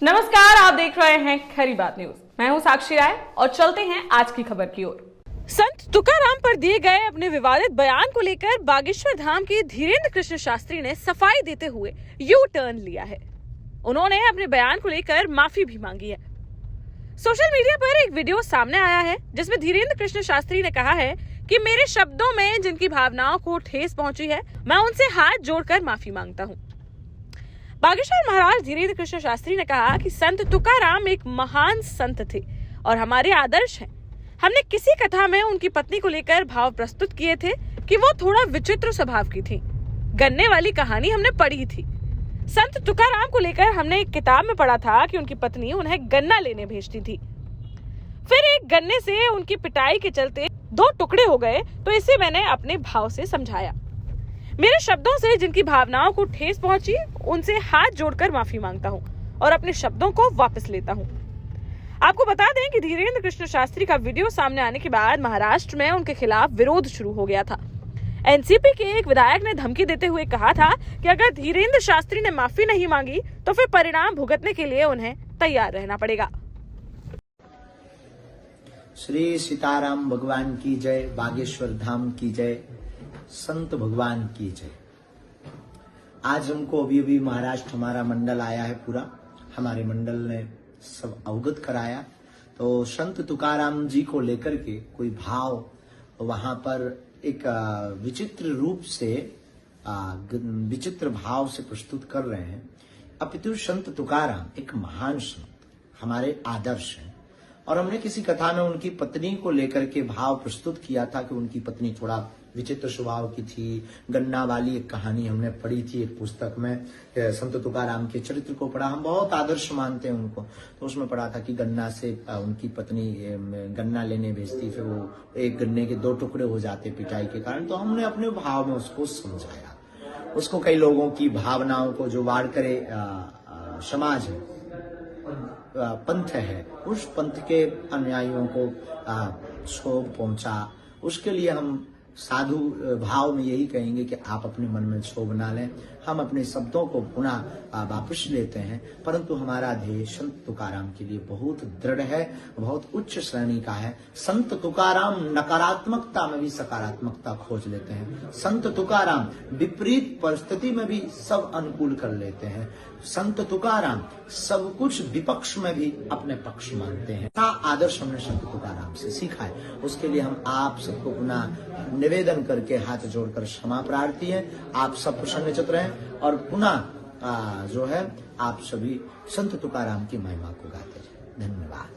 नमस्कार, आप देख रहे हैं खरी बात न्यूज। मैं हूं साक्षी राय और चलते हैं आज की खबर की ओर। संत तुकाराम पर दिए गए अपने विवादित बयान को लेकर बागेश्वर धाम के धीरेन्द्र कृष्ण शास्त्री ने सफाई देते हुए यू टर्न लिया है। उन्होंने अपने बयान को लेकर माफी भी मांगी है। सोशल मीडिया पर एक वीडियो सामने आया है जिसमें धीरेन्द्र कृष्ण शास्त्री ने कहा है कि मेरे शब्दों में जिनकी भावनाओं को ठेस पहुंची है, मैं उनसे हाथ जोड़कर माफी मांगता हूं। बागेश्वर महाराज धीरेन्द्र कृष्ण शास्त्री ने कहा कि संत तुकाराम एक महान संत थे और हमारे आदर्श हैं। हमने किसी कथा में उनकी पत्नी को लेकर भाव प्रस्तुत किए थे कि वो थोड़ा विचित्र स्वभाव की थी। गन्ने वाली कहानी हमने पढ़ी थी। संत तुकाराम को लेकर हमने एक किताब में पढ़ा था कि उनकी पत्नी उन्हें गन्ना लेने भेजती थी, फिर एक गन्ने से उनकी पिटाई के चलते 2 टुकड़े हो गए, तो इसे मैंने अपने भाव से समझाया। मेरे शब्दों से जिनकी भावनाओं को ठेस पहुंची, उनसे हाथ जोड़कर माफी मांगता हूं और अपने शब्दों को वापस लेता हूं। आपको बता दें कि धीरेन्द्र कृष्ण शास्त्री का वीडियो सामने आने के बाद महाराष्ट्र में उनके खिलाफ विरोध शुरू हो गया था। एनसीपी के एक विधायक ने धमकी देते हुए कहा था कि अगर धीरेन्द्र शास्त्री ने माफी नहीं मांगी तो फिर परिणाम भुगतने के लिए उन्हें तैयार रहना पड़ेगा। श्री सीताराम भगवान की जय, बागेश्वर धाम की जय, संत भगवान की जय। आज हमको अभी महाराष्ट्र हमारा मंडल आया है पूरा, हमारे मंडल ने सब अवगत कराया। तो संत तुकाराम जी को लेकर के कोई भाव वहां पर एक विचित्र रूप से विचित्र भाव से प्रस्तुत कर रहे हैं। अपितु संत तुकाराम एक महान संत, हमारे आदर्श हैं। और हमने किसी कथा में उनकी पत्नी को लेकर के भाव प्रस्तुत किया था कि उनकी पत्नी थोड़ा विचित्र स्वभाव की थी। गन्ना वाली एक कहानी हमने पढ़ी थी एक पुस्तक में, संत तुकाराम के चरित्र को पढ़ा। हम बहुत आदर्श मानते हैं उनको, तो उसमें पढ़ा था कि गन्ना से उनकी पत्नी गन्ना लेने भेजती, फिर वो एक गन्ने के 2 टुकड़े हो जाते पिटाई के कारण। तो हमने अपने भाव में उसको समझाया। उसको कई लोगों की भावनाओं को जो वार करे समाज है, पंथ है, उस पंथ के अनुयायियों को क्षोभ पहुंचा, उसके लिए हम साधु भाव में यही कहेंगे कि आप अपने मन में क्षोभ ना लें। हम अपने शब्दों को पुनः वापस लेते हैं, परंतु हमारा ध्येय संत तुकाराम के लिए बहुत दृढ़ है, बहुत उच्च श्रेणी का है। संत तुकाराम नकारात्मकता में भी सकारात्मकता खोज लेते हैं। संत तुकाराम विपरीत परिस्थिति में भी सब अनुकूल कर लेते हैं। संत तुकाराम सब कुछ विपक्ष में भी अपने पक्ष मानते हैं। आदर्श हमने संत तुकाराम से सीखा है। उसके लिए हम आप सबको पुनः निवेदन करके हाथ जोड़कर क्षमा प्रार्थी हैं। आप सब प्रसन्नचित्त रहें और पुनः जो है आप सभी संत तुकाराम की महिमा को गाते रहें। धन्यवाद।